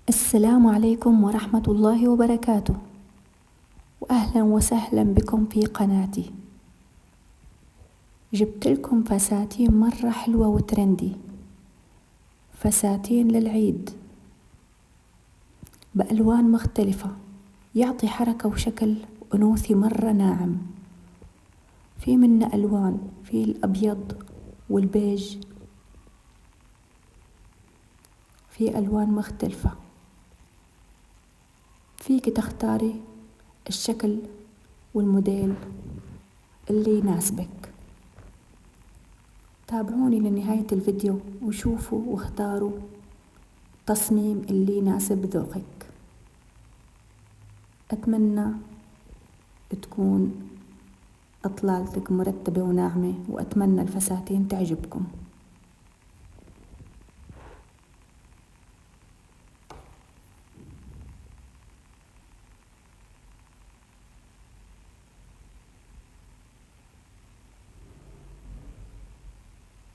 السلام عليكم ورحمة الله وبركاته، وأهلا وسهلا بكم في قناتي. جبت لكم فساتين مرة حلوة وترندي، فساتين للعيد بألوان مختلفة، يعطي حركة وشكل أنوثي مرة ناعم. في منه ألوان، في الأبيض والبيج، في ألوان مختلفة، فيك تختاري الشكل والموديل اللي يناسبك. تابعوني لنهاية الفيديو وشوفوا واختاروا التصميم اللي يناسب ذوقك. أتمنى تكون إطلالتك مرتبة وناعمة، وأتمنى الفساتين تعجبكم.